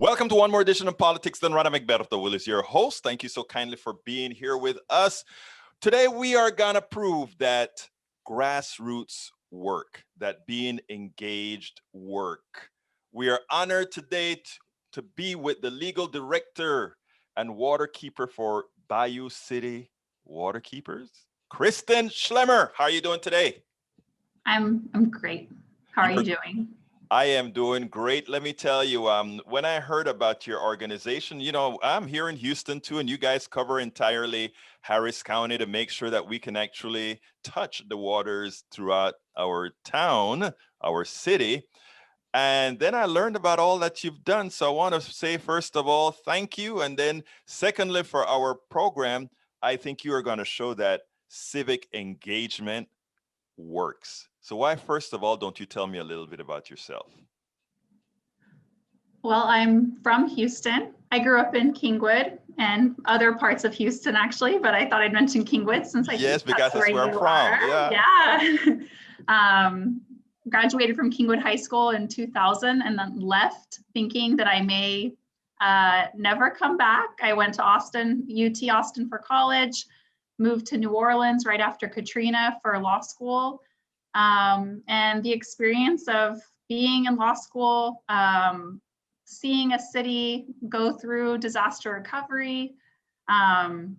Welcome to one more edition of Politics Done Right. I'm Egberto Willis, your host. Thank you so kindly for being here with us. Today, we are going to prove that grassroots work, that being engaged work. We are honored today to be with the legal director and waterkeeper for Bayou City Waterkeepers, Kristen Schlemmer. How are you doing today? I'm great. How are you doing? I am doing great. Let me tell you, when I heard about your organization, I'm here in Houston too, and you guys cover entirely Harris County to make sure that we can actually touch the waters throughout our town, our city. And then I learned about all that you've done. So I want to say, first of all, thank you. And then secondly, for our program, I think you are going to show that civic engagement works. So why, first of all, don't you tell me a little bit about yourself? Well, I'm from Houston. I grew up in Kingwood and other parts of Houston, actually, but I thought I'd mention Kingwood since I yes, because that's where I'm from. Yeah. Graduated from Kingwood High School in 2000 and then left thinking that I may never come back. I went to Austin, UT Austin for college, moved to New Orleans right after Katrina for law school. And the experience of being in law school, seeing a city go through disaster recovery, and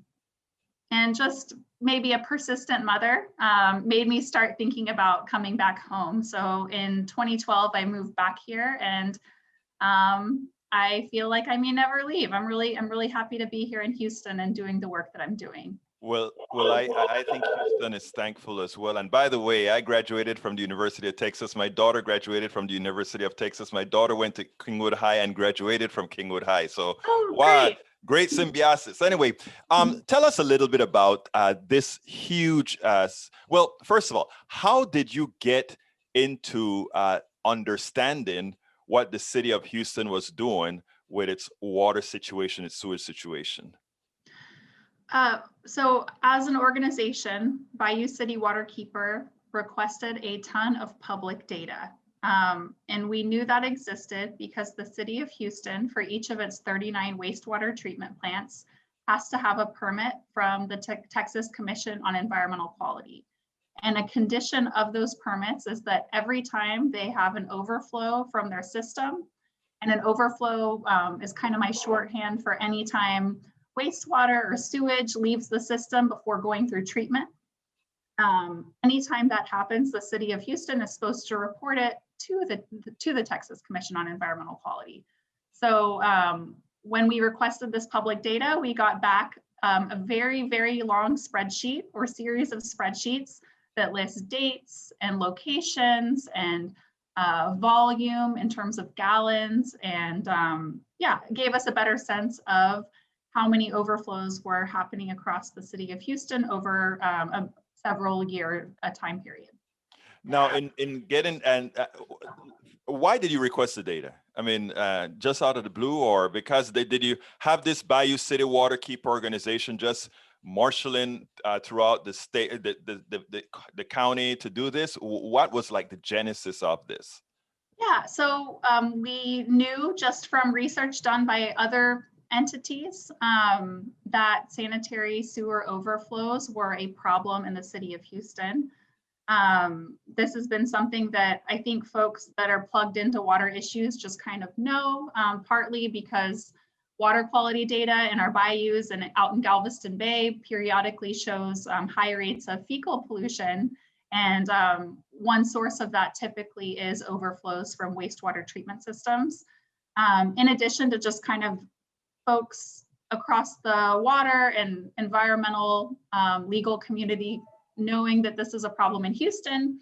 just maybe a persistent mother made me start thinking about coming back home. So in 2012, I moved back here, and I feel like I may never leave. I'm really happy to be here in Houston and doing the work that I'm doing. Well, I think Kristen is thankful as well. And by the way, I graduated from the University of Texas. My daughter graduated from the University of Texas. My daughter went to Kingwood High and graduated from Kingwood High. So, wow, great symbiosis. Anyway, tell us a little bit about this huge, well, first of all, how did you get into understanding what the city of Houston was doing with its water situation, its sewage situation? So as an organization, Bayou City Waterkeeper requested a ton of public data. And we knew that existed because the city of Houston, for each of its 39 wastewater treatment plants, has to have a permit from the Texas Commission on Environmental Quality. And a condition of those permits is that every time they have an overflow from their system, and an overflow is kind of my shorthand for any time wastewater or sewage leaves the system before going through treatment. Anytime that happens, the city of Houston is supposed to report it to the Texas Commission on Environmental Quality. So when we requested this public data, we got back a very, very long spreadsheet or series of spreadsheets that lists dates and locations and volume in terms of gallons, and gave us a better sense of how many overflows were happening across the city of Houston over a several year time period. Now, in getting, and why did you request the data? I mean, just out of the blue, or because did you have this Bayou City Waterkeeper organization just marshaling throughout the state, the county to do this? What was like the genesis of this? Yeah, so we knew just from research done by other entities that sanitary sewer overflows were a problem in the city of Houston. This has been something that I think folks that are plugged into water issues just kind of know, partly because water quality data in our bayous and out in Galveston Bay periodically shows high rates of fecal pollution. And one source of that typically is overflows from wastewater treatment systems. In addition to just kind of folks across the water and environmental legal community knowing that this is a problem in Houston.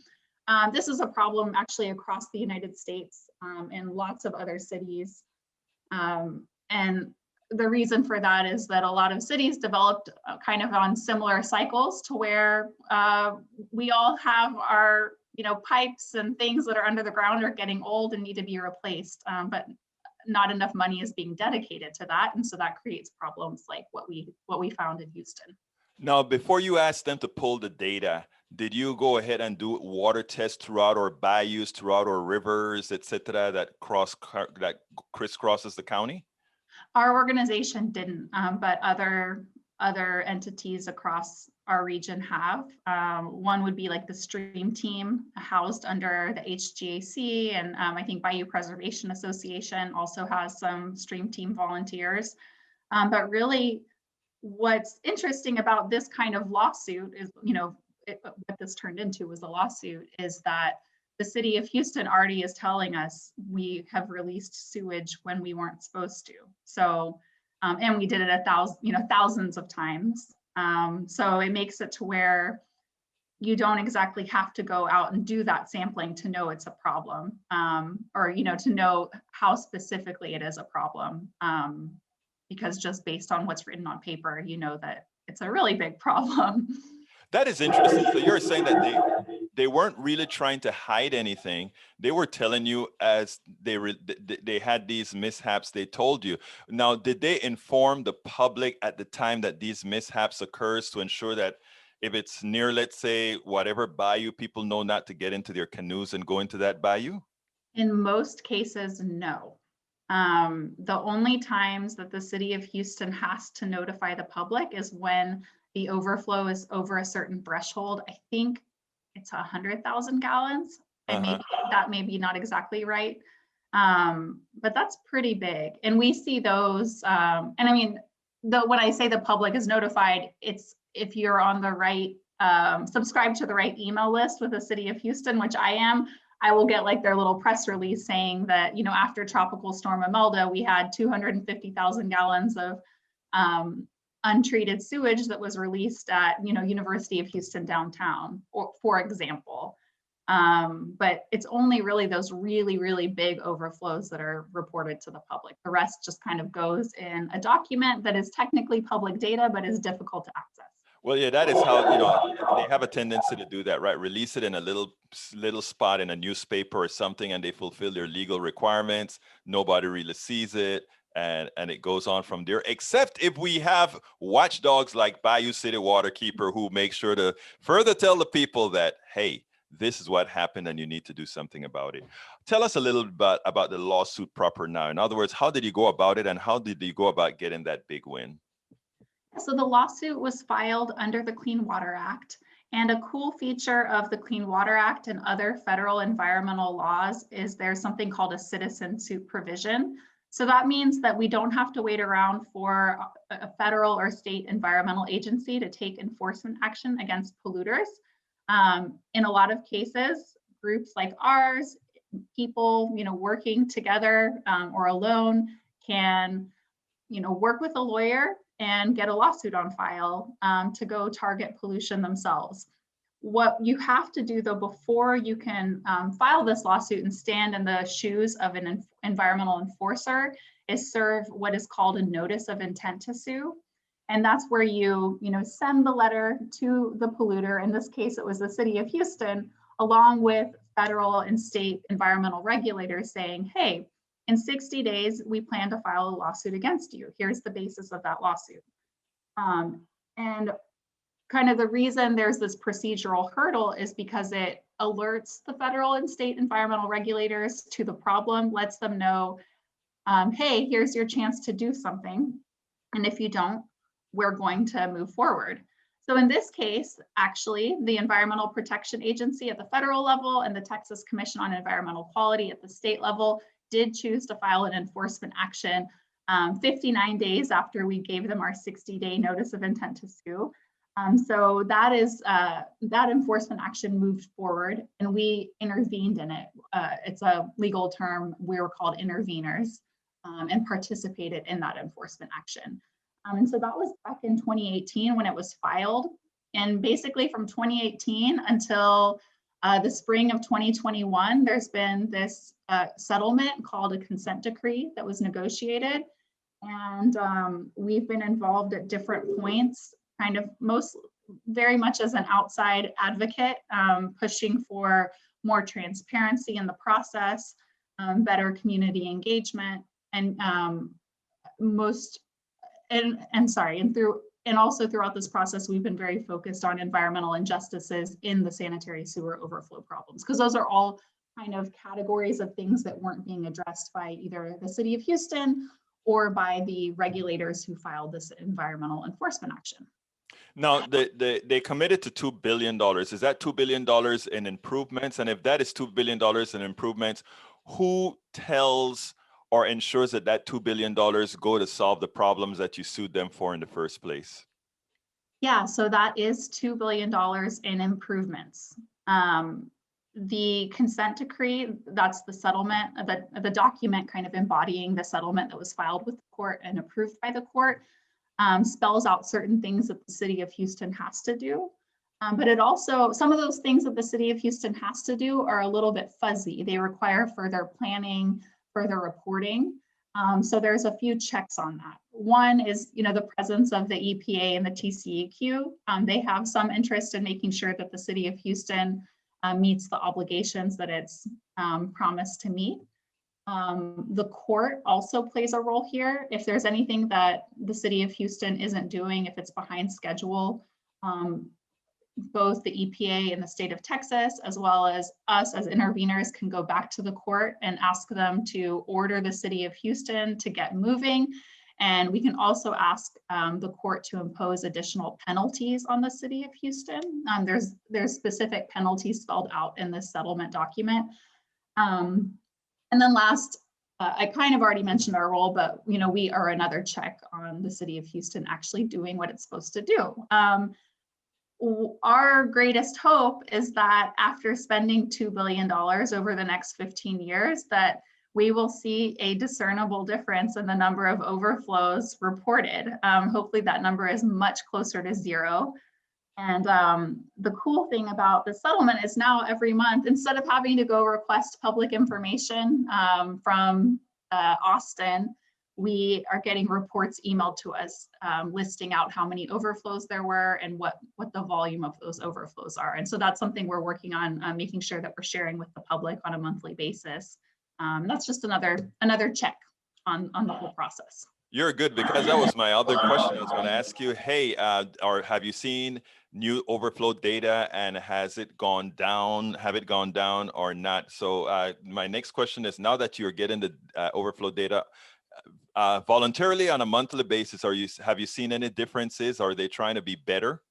This is a problem actually across the United States in lots of other cities. And the reason for that is that a lot of cities developed kind of on similar cycles to where we all have our pipes and things that are under the ground are getting old and need to be replaced. But not enough money is being dedicated to that. And so that creates problems like what we found in Houston. Now, before you ask them to pull the data, did you go ahead and do water tests throughout our bayous, throughout our rivers, et cetera, that crisscrosses the county? Our organization didn't, but other entities across our region have. One would be like the stream team housed under the HGAC, and I think Bayou Preservation Association also has some stream team volunteers. But really, what's interesting about this kind of lawsuit is, what this turned into was a lawsuit, is that the city of Houston already is telling us we have released sewage when we weren't supposed to. So, and we did it thousands of times. So it makes it to where you don't exactly have to go out and do that sampling to know it's a problem, or to know how specifically it is a problem. Because just based on what's written on paper, you know that it's a really big problem. That is interesting. So you're saying that they weren't really trying to hide anything. They were telling you as they had these mishaps, they told you. Now, did they inform the public at the time that these mishaps occurs to ensure that if it's near, let's say, whatever bayou, people know not to get into their canoes and go into that bayou? In most cases, no. The only times that the city of Houston has to notify the public is when the overflow is over a certain threshold. I think it's 100,000 gallons. And maybe that may be not exactly right. But that's pretty big. And we see those, and I mean, when I say the public is notified, it's if you're on the right, subscribe to the right email list with the city of Houston, which I am, I will get like their little press release saying that, after Tropical Storm Imelda, we had 250,000 gallons of untreated sewage that was released at, University of Houston downtown, for example. But it's only really those really, really big overflows that are reported to the public. The rest just kind of goes in a document that is technically public data, but is difficult to access. Well, yeah, that is how, they have a tendency to do that, right? Release it in a little spot in a newspaper or something, and they fulfill their legal requirements. Nobody really sees it. And it goes on from there, except if we have watchdogs like Bayou City Waterkeeper who make sure to further tell the people that, hey, this is what happened and you need to do something about it. Tell us a little bit about the lawsuit proper now. In other words, how did you go about it and how did you go about getting that big win? So the lawsuit was filed under the Clean Water Act. And a cool feature of the Clean Water Act and other federal environmental laws is there's something called a citizen suit provision. So that means that we don't have to wait around for a federal or state environmental agency to take enforcement action against polluters. In a lot of cases, groups like ours, people, working together or alone can, work with a lawyer and get a lawsuit on file to go target pollution themselves. What you have to do, though, before you can file this lawsuit and stand in the shoes of an environmental enforcer, is serve what is called a notice of intent to sue. And that's where you send the letter to the polluter. In this case, it was the city of Houston, along with federal and state environmental regulators saying, hey, in 60 days, we plan to file a lawsuit against you. Here's the basis of that lawsuit. And kind of the reason there's this procedural hurdle is because it alerts the federal and state environmental regulators to the problem, lets them know, hey, here's your chance to do something. And if you don't, we're going to move forward. So in this case, actually, the Environmental Protection Agency at the federal level and the Texas Commission on Environmental Quality at the state level did choose to file an enforcement action 59 days after we gave them our 60-day notice of intent to sue. So that enforcement action moved forward and we intervened in it. It's a legal term, we were called interveners and participated in that enforcement action. And so that was back in 2018 when it was filed. And basically from 2018 until the spring of 2021, there's been this settlement called a consent decree that was negotiated. And we've been involved at different points, kind of very much as an outside advocate, pushing for more transparency in the process, better community engagement, and through and also throughout this process, we've been very focused on environmental injustices in the sanitary sewer overflow problems, because those are all kind of categories of things that weren't being addressed by either the city of Houston or by the regulators who filed this environmental enforcement action. Now, they committed to $2 billion. Is that $2 billion in improvements? And if that is $2 billion in improvements, who tells or ensures that that $2 billion go to solve the problems that you sued them for in the first place? Yeah, so that is $2 billion in improvements. The consent decree, that's the settlement, the document kind of embodying the settlement that was filed with the court and approved by the court, spells out certain things that the city of Houston has to do. But it also, some of those things that the city of Houston has to do are a little bit fuzzy. They require further planning, further reporting. So there's a few checks on that. One is, the presence of the EPA and the TCEQ. They have some interest in making sure that the city of Houston meets the obligations that it's promised to meet. The court also plays a role here. If there's anything that the city of Houston isn't doing, if it's behind schedule, both the EPA and the state of Texas, as well as us as interveners, can go back to the court and ask them to order the city of Houston to get moving. And we can also ask the court to impose additional penalties on the city of Houston. There's specific penalties spelled out in this settlement document. And then last, I kind of already mentioned our role, but we are another check on the city of Houston actually doing what it's supposed to do. Our greatest hope is that after spending $2 billion over the next 15 years, that we will see a discernible difference in the number of overflows reported. Hopefully that number is much closer to zero. And the cool thing about the settlement is now every month, instead of having to go request public information from Austin, we are getting reports emailed to us listing out how many overflows there were and what the volume of those overflows are. And so that's something we're working on, making sure that we're sharing with the public on a monthly basis. That's just another check on the whole process. You're good, because that was my other question I was going to ask you. Hey, or have you seen new overflow data, and has it gone down? Have it gone down or not? So my next question is, now that you're getting the overflow data voluntarily on a monthly basis, have you seen any differences? Are they trying to be better?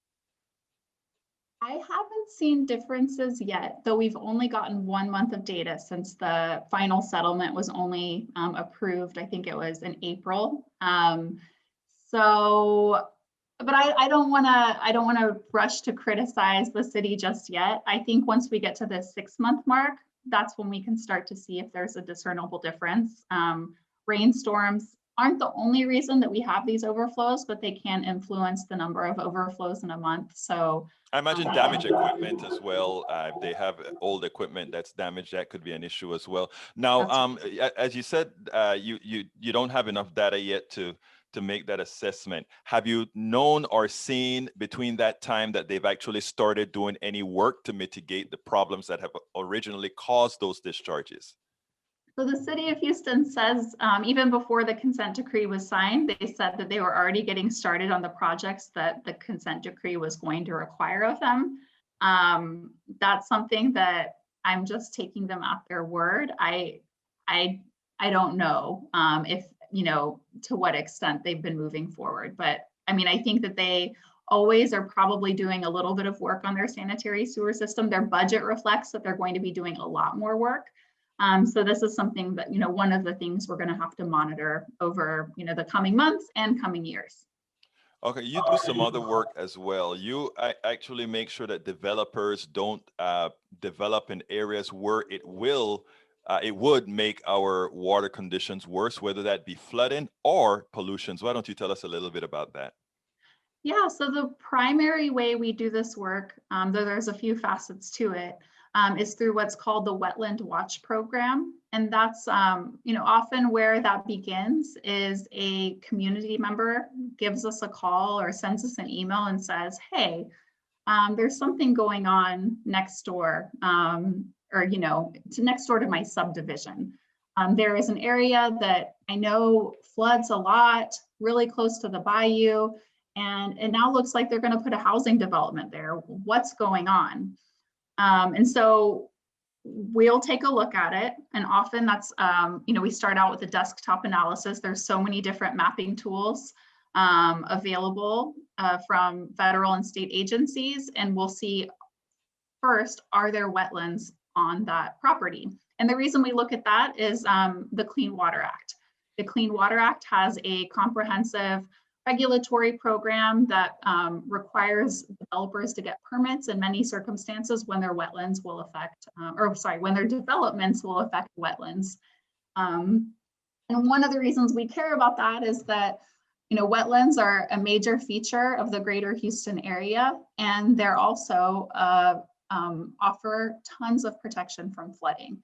I haven't seen differences yet, though we've only gotten 1 month of data since the final settlement was only approved. I think it was in April. But I don't want to rush to criticize the city just yet. I think once we get to the 6-month mark, that's when we can start to see if there's a discernible difference. Rainstorms aren't the only reason that we have these overflows, but they can influence the number of overflows in a month. So I imagine damaged equipment as well. If they have old equipment that's damaged, that could be an issue as well. Now, as you said, you don't have enough data yet to make that assessment. Have you known or seen between that time that they've actually started doing any work to mitigate the problems that have originally caused those discharges? So the city of Houston says, even before the consent decree was signed, they said that they were already getting started on the projects that the consent decree was going to require of them. That's something that I'm just taking them at their word. I don't know if, to what extent they've been moving forward. But I mean, I think that they always are probably doing a little bit of work on their sanitary sewer system. Their budget reflects that they're going to be doing a lot more work. So this is something that, one of the things we're going to have to monitor over, the coming months and coming years. Okay, you do some other work as well. You actually make sure that developers don't develop in areas where it would make our water conditions worse, whether that be flooding or pollution. So why don't you tell us a little bit about that? Yeah, so the primary way we do this work, though there's a few facets to it, is through what's called the Wetland Watch program. And that's, often where that begins is a community member gives us a call or sends us an email and says, hey, there's something going on next door, next door to my subdivision. There is an area that I know floods a lot, really close to the bayou, and it now looks like they're going to put a housing development there. What's going on? And so we'll take a look at it. And often that's, we start out with a desktop analysis. There's so many different mapping tools available from federal and state agencies. And we'll see first, are there wetlands on that property? And the reason we look at that is the Clean Water Act. The Clean Water Act has a comprehensive regulatory program that requires developers to get permits in many circumstances when their wetlands will affect, when their developments will affect wetlands. And one of the reasons we care about that is that, wetlands are a major feature of the greater Houston area, and they're also offer tons of protection from flooding.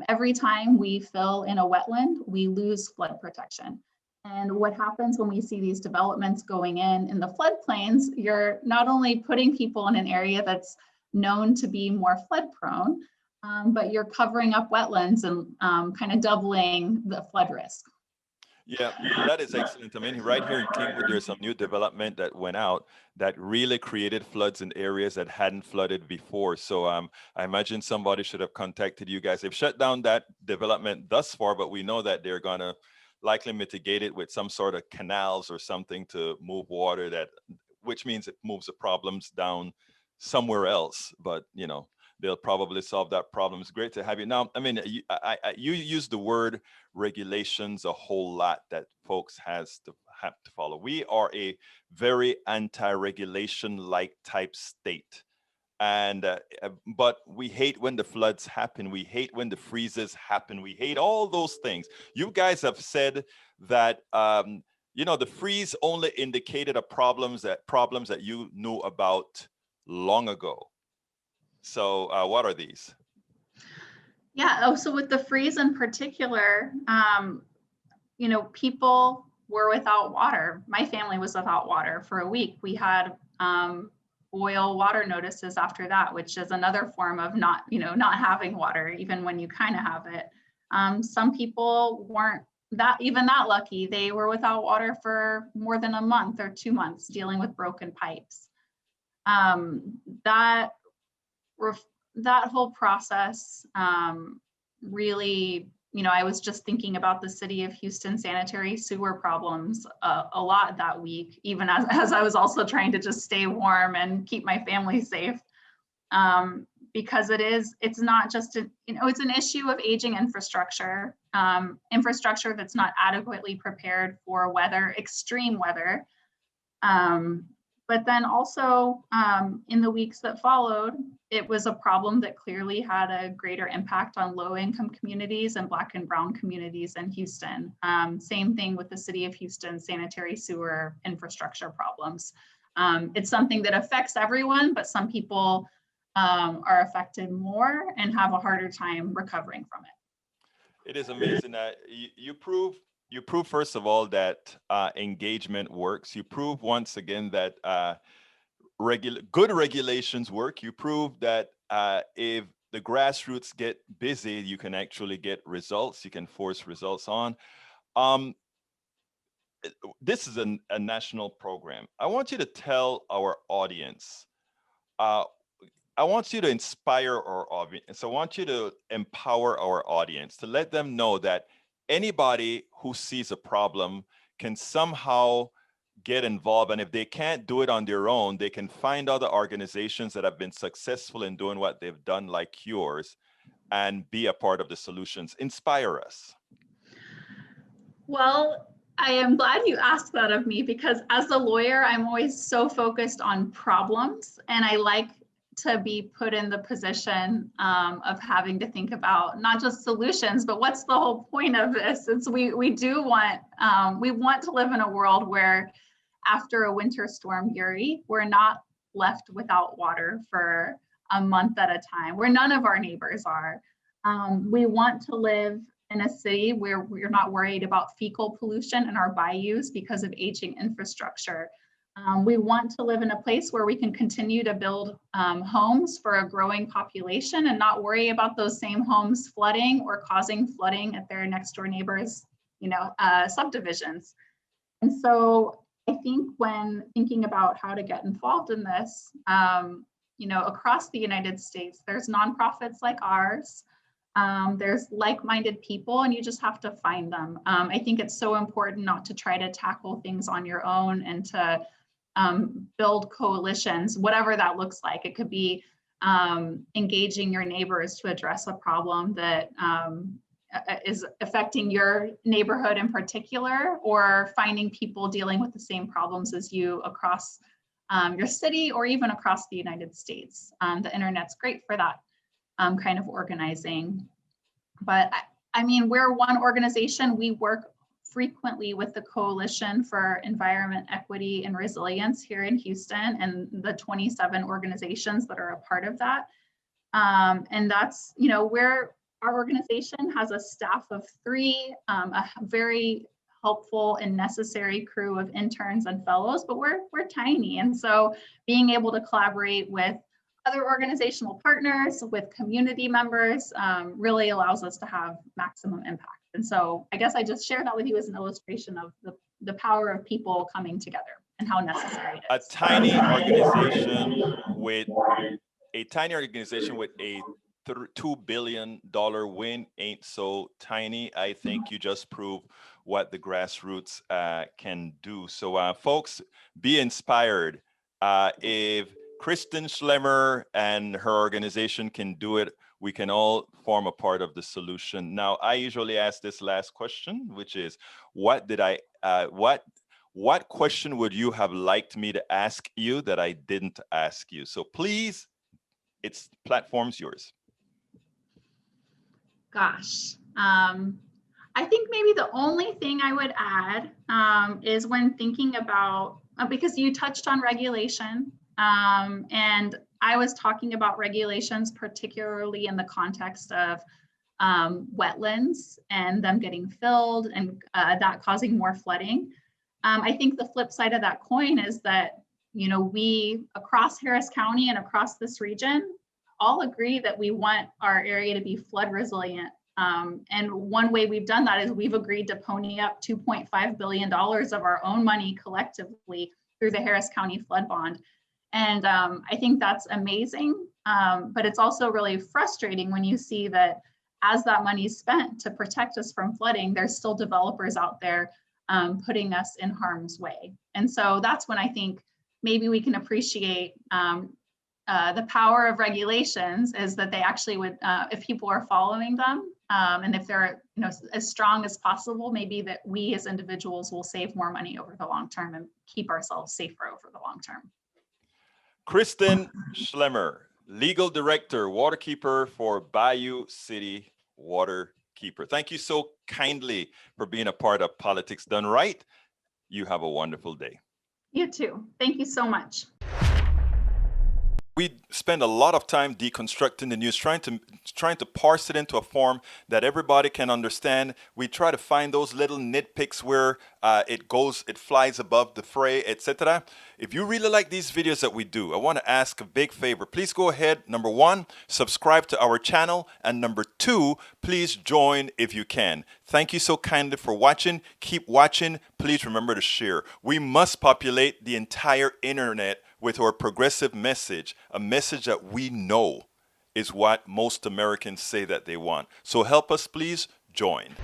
Every time we fill in a wetland, we lose flood protection. And what happens when we see these developments going in the floodplains, you're not only putting people in an area that's known to be more flood prone, but you're covering up wetlands and kind of doubling the flood risk. Yeah, that is excellent. I mean, right here in Kingwood, there's some new development that went out that really created floods in areas that hadn't flooded before. So I imagine somebody should have contacted you guys. They've shut down that development thus far, but we know that they're gonna likely mitigate it with some sort of canals or something to move water, which means it moves the problems down somewhere else. But they'll probably solve that problem. It's great to have you. Now, I mean, you use the word regulations a whole lot that folks have to follow. We are a very anti-regulation like type state. And but we hate when the floods happen. We hate when the freezes happen. We hate all those things. You guys have said that the freeze only indicated problems that you knew about long ago. So what are these? Yeah, so with the freeze in particular, people were without water. My family was without water for a week. We had boil water notices after that, which is another form of not having water, even when you kind of have it. Some people weren't that lucky. They were without water for more than a month or 2 months, dealing with broken pipes. That whole process really, I was just thinking about the city of Houston sanitary sewer problems a lot that week, even as I was also trying to just stay warm and keep my family safe. Because it's not just it's an issue of aging infrastructure, infrastructure that's not adequately prepared for extreme weather. But then also in the weeks that followed, it was a problem that clearly had a greater impact on low-income communities and Black and Brown communities in Houston. Same thing with the city of Houston sanitary sewer infrastructure problems. It's something that affects everyone, but some people are affected more and have a harder time recovering from it. It is amazing that you prove first of all that engagement works. You prove once again that good regulations work. You prove that if the grassroots get busy, you can actually get results. You can force results on. This is a national program. I want you to tell our audience. I want you to inspire our audience. I want you to empower our audience to let them know that anybody who sees a problem can somehow get involved. And if they can't do it on their own, they can find other organizations that have been successful in doing what they've done, like yours, and be a part of the solutions. Inspire us. Well, I am glad you asked that of me, because as a lawyer, I'm always so focused on problems, and I like to be put in the position of having to think about not just solutions, but what's the whole point of this? It's we want to live in a world where after a winter storm Uri, we're not left without water for a month at a time, where none of our neighbors are. We want to live in a city where we're not worried about fecal pollution in our bayous because of aging infrastructure. We want to live in a place where we can continue to build homes for a growing population and not worry about those same homes flooding or causing flooding at their next door neighbors, subdivisions. And so I think when thinking about how to get involved in this, across the United States, there's nonprofits like ours. There's like-minded people, and you just have to find them. I think it's so important not to try to tackle things on your own and to build coalitions, whatever that looks like. It could be engaging your neighbors to address a problem that is affecting your neighborhood in particular, or finding people dealing with the same problems as you across your city or even across the United States. The internet's great for that kind of organizing. But I mean, we're one organization. We work frequently with the Coalition for Environment, Equity, and Resilience here in Houston, and the 27 organizations that are a part of that. And that's, where our organization has a staff of 3, a very helpful and necessary crew of interns and fellows, but we're tiny. And so being able to collaborate with other organizational partners, with community members, really allows us to have maximum impact. And so I guess I just share that with you as an illustration of the power of people coming together and how necessary it is. A tiny organization with a $2 billion win ain't so tiny. I think you just proved what the grassroots can do. So folks, be inspired. If Kristen Schlemmer and her organization can do it, we can all form a part of the solution. Now, I usually ask this last question, which is, what question would you have liked me to ask you that I didn't ask you? So please, it's platform's yours. Gosh, I think maybe the only thing I would add is when thinking about, because you touched on regulation, and I was talking about regulations, particularly in the context of wetlands and them getting filled and that causing more flooding. I think the flip side of that coin is that, we across Harris County and across this region all agree that we want our area to be flood resilient. And one way we've done that is we've agreed to pony up $2.5 billion of our own money collectively through the Harris County Flood Bond. And I think that's amazing, but it's also really frustrating when you see that as that money is spent to protect us from flooding, there's still developers out there putting us in harm's way. And so that's when I think maybe we can appreciate the power of regulations, is that they actually would, if people are following them, and if they're as strong as possible, maybe that we as individuals will save more money over the long term and keep ourselves safer over the long term. Kristen Schlemmer, Legal Director, Waterkeeper for Bayou City Waterkeeper. Thank you so kindly for being a part of Politics Done Right. You have a wonderful day. You too. Thank you so much. We spend a lot of time deconstructing the news, trying to parse it into a form that everybody can understand. We try to find those little nitpicks where it flies above the fray, etc. If you really like these videos that we do, I want to ask a big favor. Please go ahead. Number 1, subscribe to our channel. And number 2, please join if you can. Thank you so kindly for watching. Keep watching. Please remember to share. We must populate the entire internet with our progressive message, a message that we know is what most Americans say that they want. So help us, please join.